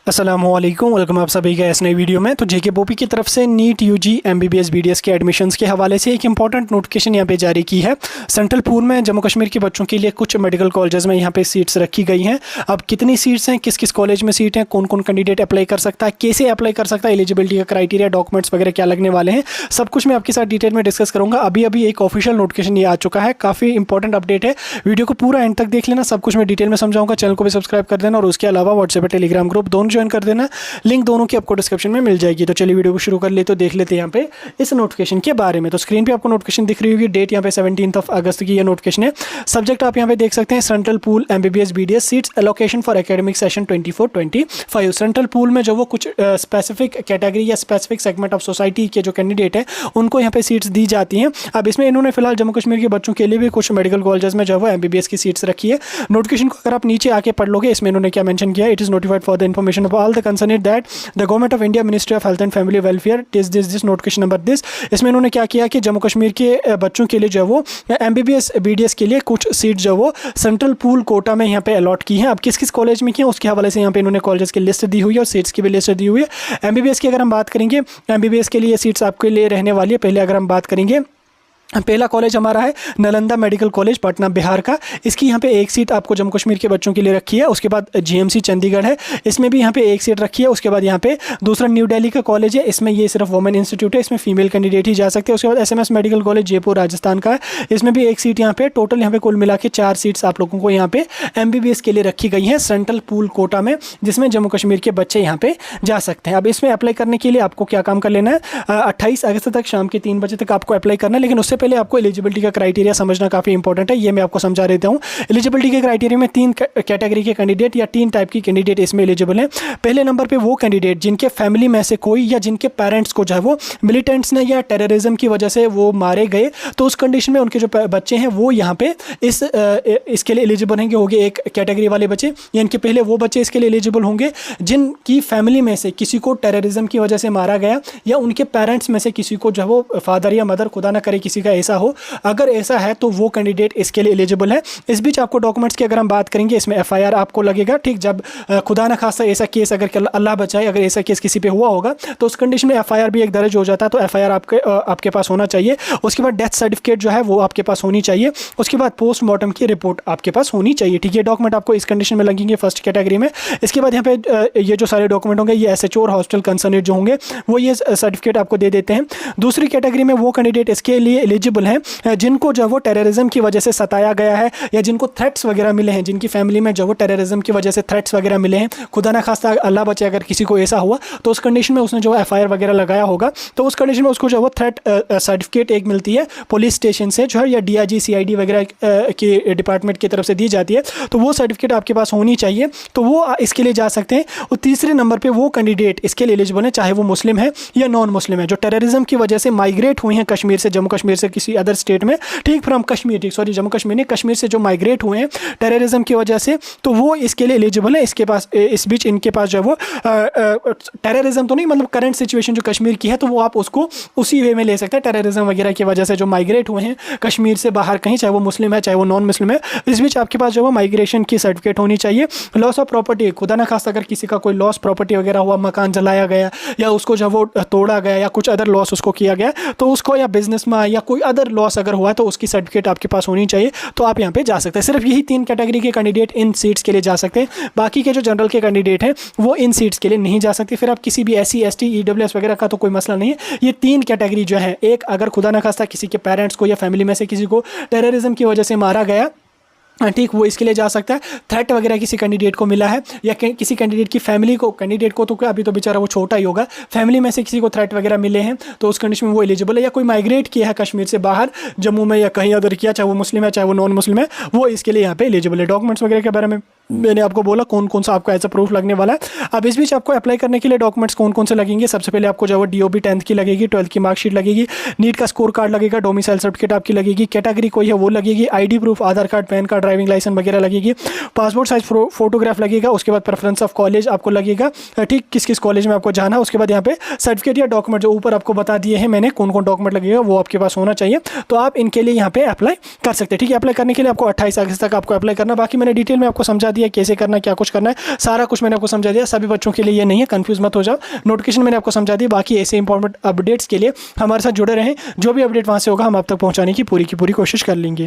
अस्सलामुअलैकुम, वेलकम आप सभी का इस नई वीडियो में। तो जेके बोपी की तरफ से नीट यूजी एमबीबीएस बीडीएस के एडमिशन्स के हवाले से एक इंपॉर्टेंट नोटिफिकेशन यहाँ पे जारी की है। सेंट्रल पूल में जम्मू कश्मीर के बच्चों के लिए कुछ मेडिकल कॉलेजेस में यहाँ पे सीट्स रखी गई हैं। अब कितनी सीट्स हैं, किस किस कॉलेज में सीट हैं, कौन कौन कैंडिडेट अप्लाई कर सकता है, कैसे अप्लाई कर सकता है, एलिजिबिलिटी का क्राइटेरिया, डॉक्यूमेंट्स वगैरह क्या लगने वाले हैं, सब कुछ मैं आपके साथ डिटेल में डिस्कस करूँगा। अभी एक ऑफिशियल नोटिफिकेशन ये आ चुका है, काफ़ी इंपॉर्टेंट अपडेट है। वीडियो को पूरा एंड तक देख लेना, सब कुछ मैं डिटेल में समझाऊंगा। चैनल को भी सब्सक्राइब कर देना और उसके अलावा व्हाट्सएप और टेलीग्राम ग्रुप दोनों ज्वाइन कर देना, लिंक दोनों की आपको डिस्क्रिप्शन में मिल जाएगी। तो चलिए वीडियो को शुरू कर ले, तो देख लेते हैं यहाँ पे इस नोटिफिकेशन के बारे में। तो स्क्रीन पे आपको नोटिफिकेशन दिख रही होगी, डेट यहाँ पे 17 अगस्त की ये नोटिफिकेशन है। सब्जेक्ट आप यहाँ पे देख सकते हैं, central pool MBBS BDS seats allocation for academic session 24-25। Central pool में जो वो कुछ स्पेसिफिक कैटेगरी या स्पेसिफिक सेगमेंट ऑफ सोसाइटी के जो कैंडिडेट है उनको यहाँ पे सीट्स दी जाती हैं। अब इसमें इन्होंने फिलहाल जम्मू कश्मीर के बच्चों के लिए भी कुछ मेडिकल कॉलेजेस में जो है एमबीबीएस की सीट्स रखी है। नोटिफिकेशन को अगर आप नीचे आके पढ़ लोगे, इसमें इन्होंने क्या मेंशन किया, it is notified for the information of all the concern that the government of India ministry of health and family welfare this notification number this. इसमें इन्होंने क्या किया कि जम्मू कश्मीर के बच्चों के लिए जो वो एमबीबीएस बीडीएस के लिए कुछ सीट जो वो सेंट्रल पूल कोटा में यहाँ पे अलॉट की हैं। अब किस किस कॉलेज में की हैं उसके हवाले से यहाँ पे इन्होंने कॉलेज की लिस्ट दी हुई है और सीट्स की भी लिस्ट दी हुई है। एमबीबीएस की अगर हम बात करेंगे, एमबीबीएस के लिए सीट्स आपके लिए रहने वाली है। पहले अगर हम बात करेंगे, पहला कॉलेज हमारा है नालंदा मेडिकल कॉलेज पटना बिहार का। इसकी यहाँ पे एक सीट आपको जम्मू कश्मीर के बच्चों के लिए रखी है। उसके बाद जीएमसी चंडीगढ़ है, इसमें भी यहाँ पे एक सीट रखी है। उसके बाद यहाँ पे दूसरा न्यू दिल्ली का कॉलेज है, इसमें ये सिर्फ वुमेन इंस्टीट्यूट है, इसमें फीमेल कैंडिडेट ही जा सकते हैं। उसके बाद SMS medical college Jaipur Rajasthan का है, इसमें भी एक सीट यहाँ पे। टोटल यहाँ पे कुल मिला के 4 सीट्स आप लोगों को यहाँ पे एमबीबीएस के लिए रखी गई हैं सेंट्रल पूल कोटा में, जिसमें जम्मू कश्मीर के बच्चे यहाँ पे जा सकते हैं। अब इसमें अप्लाई करने के लिए आपको क्या काम कर लेना है, 28 अगस्त तक शाम के 3 बजे तक आपको अप्लाई करना है। लेकिन उससे पहले आपको एलिजिबिलिटी का क्राइटेरिया समझना काफी इंपॉर्टेंट है, ये मैं आपको समझा देता हूं। एलिजिबिलिटी के क्राइटेरिया में 3 कैटेगरी के कैंडिडेट या 3 टाइप की कैंडिडेट इसमें एलिजिबल हैं। पहले नंबर पे वो कैंडिडेट जिनके फैमिली में से कोई या जिनके पेरेंट्स को जो है वो मिलिटेंट्स ने या टेररिज्म की वजह से वो मारे गए, तो उस कंडीशन में उनके जो बच्चे हैं वो यहाँ पे इसके लिए एलिजिबल होंगे। एक कैटेगरी वाले बच्चे या इनके पहले वो बच्चे इसके लिए एलिजिबल होंगे जिनकी फैमिली में से किसी को टेररिज्म की वजह से मारा गया या उनके पेरेंट्स में से किसी को जो है वो फादर या मदर, खुदा ना करे किसी का ऐसा हो, अगर ऐसा है तो वो कैंडिडेट इसके लिए एलिजिबल है। इस बीच आपको डॉक्यूमेंट्स की अगर हम बात करेंगे, इसमें एफआईआर आपको लगेगा। ठीक, जब खुदा ना खास्ता ऐसा केस, अगर अल्लाह बचाए, अगर ऐसा केस किसी पे हुआ होगा तो उस कंडीशन में एफआईआर भी एक दर्ज हो जाता है। तो एफआईआर आपके पास होना चाहिए। उसके बाद डेथ सर्टिफिकेट जो है वो आपके पास होनी चाहिए। उसके बाद पोस्टमार्टम की रिपोर्ट आपके पास होनी चाहिए। ठीक है, डॉक्यूमेंट आपको इस कंडीशन में लगेंगे फर्स्ट कैटेगरी में। इसके बाद यहाँ पे ये जो सारे डॉक्यूमेंट होंगे, ये एसएचओ और हॉस्टल कंसर्न जो होंगे वो ये सर्टिफिकेट आपको दे देते हैं। दूसरी कैटेगरी में वो कैंडिडेट इसके लिए एलिजिबल हैं जिनको जो वो टेररिज्म की वजह से सताया गया है या जिनको थ्रेट्स वगैरह मिले हैं, जिनकी फैमिली में जो वो टेररिज्म की वजह से थ्रेट्स वगैरह मिले हैं, खुदा ना खास्ता अल्लाह बचे अगर किसी को ऐसा हुआ तो उस कंडीशन में उसने जो एफआईआर वगैरह लगाया होगा, तो उस कंडीशन में उसको जो वो थ्रेट सर्टिफिकेट एक मिलती है पुलिस स्टेशन से जो है, या डीआईजी सीआईडी वगैरह के डिपार्टमेंट की तरफ से दी जाती है। तो वो सर्टिफिकेट आपके पास होनी चाहिए, तो वो इसके लिए जा सकते हैं। और तीसरे नंबर पर वो कैंडिडेट इसके लिए एलिजिबल है, चाहे वो मुस्लिम है या नॉन मुस्लिम है, जो टेररिज्म की वजह से माइग्रेट हुए हैं कश्मीर से, जम्मू कश्मीर से किसी अदर स्टेट में, ठीक, फ्रॉम कश्मीर, ठीक, सॉरी जम्मू कश्मीर नहीं, कश्मीर से जो माइग्रेट हुए हैं टेररिज्म की वजह से, तो वो इसके लिए एलिजिबल है। इसके पास इस बीच इनके पास जो है वो टेररिज्म तो नहीं, मतलब करंट सिचुएशन जो कश्मीर की है तो वो आप उसको उसी वे में ले सकते हैं। टेररिज्म वगैरह की वजह से जो माइग्रेट हुए हैं कश्मीर से बाहर कहीं, चाहे वो मुस्लिम है चाहे वो नॉन मुस्लिम है, इस बीच आपके पास जो है माइग्रेशन की सर्टिफिकेट होनी चाहिए। लॉस ऑफ प्रॉपर्टी, खुदा ना खास्ता अगर किसी का कोई लॉस प्रॉपर्टी वगैरह हुआ, मकान जलाया गया या उसको जो वो तोड़ा गया या कुछ अदर लॉस उसको किया गया, तो उसको, या बिजनेस में या कोई अदर लॉस अगर हुआ तो उसकी सर्टिफिकेट आपके पास होनी चाहिए, तो आप यहाँ पे जा सकते हैं। सिर्फ यही 3 कैटेगरी के कैंडिडेट इन सीट्स के लिए जा सकते हैं। बाकी के जो जनरल के कैंडिडेट हैं वो इन सीट्स के लिए नहीं जा सकते। फिर आप किसी भी एससी एसटी ईडब्ल्यूएस वगैरह का तो कोई मसला नहीं है। ये 3 कैटेगरी जो है, एक अगर खुदा ना खास्ता किसी के पेरेंट्स को या फैमिली में से किसी को टेररिज्म की वजह से मारा गया, ठीक, वो इसके लिए जा सकता है। थ्रेट वगैरह किसी कैंडिडेट को मिला है या किसी कैंडिडेट की फैमिली को, कैंडिडेट को तो क्या, अभी तो बेचारा वो छोटा ही होगा, फैमिली में से किसी को थ्रेट वगैरह मिले हैं तो उस कंडीशन में वो एलिजिबल है। या कोई माइग्रेट किया है कश्मीर से बाहर, जम्मू में या कहीं अदर किया, चाहे वो मुस्लिम है चाहे वो नॉन मुस्लिम है, वो इसके लिए यहाँ पे एलिजिबल है। डॉक्यूमेंट्स वगैरह के बारे में मैंने आपको बोला कौन कौन सा आपको एज अ प्रूफ लगने वाला है। अब इस बीच आपको अप्लाई करने के लिए डॉक्यूमेंट्स कौन कौन से लगेंगे, सबसे पहले आपको जो है डीओबी 10th की लगेगी, 12th की मार्कशीट लगेगी, नीट का स्कोर कार्ड लगेगा, डोमिसाइल सर्टिफिकेट आपकी लगेगी, कैटेगरी कोई है वो लगेगी, ID proof, Aadhaar card, PAN card, driving licence वगैरह लगेगी, पासपोर्ट साइज फोटोग्राफ लगेगा, उसके बाद प्रेफरेंस ऑफ कॉलेज आपको लगेगा, ठीक, किस किस कॉलेज में आपको जाना है। उसके बाद यहाँ पे सर्टिफिकेट या डॉक्यूमेंट जो ऊपर आपको बता दिए हैं मैंने कौन कौन डॉक्यूमेंट लगेगा वो आपके पास होना चाहिए। तो आप इनके लिए यहाँ पे अप्लाई कर सकते हैं, ठीक है। अप्लाई करने के लिए आपको 28 अगस्त तक आपको अप्लाई करना। बाकी मैंने डिटेल में आपको समझा दिया कैसे करना, क्या कुछ करना है, सारा कुछ मैंने आपको समझा दिया। सभी बच्चों के लिए ये नहीं है, कंफ्यूज मत हो जाओ। नोटिफिकेशन मैंने आपको समझा दिया। बाकी ऐसे इंपॉर्टेंट अपडेट्स के लिए हमारे साथ जुड़े रहें, जो भी अपडेट वहाँ से होगा हम आप तक पहुँचाने की पूरी कोशिश कर लेंगे।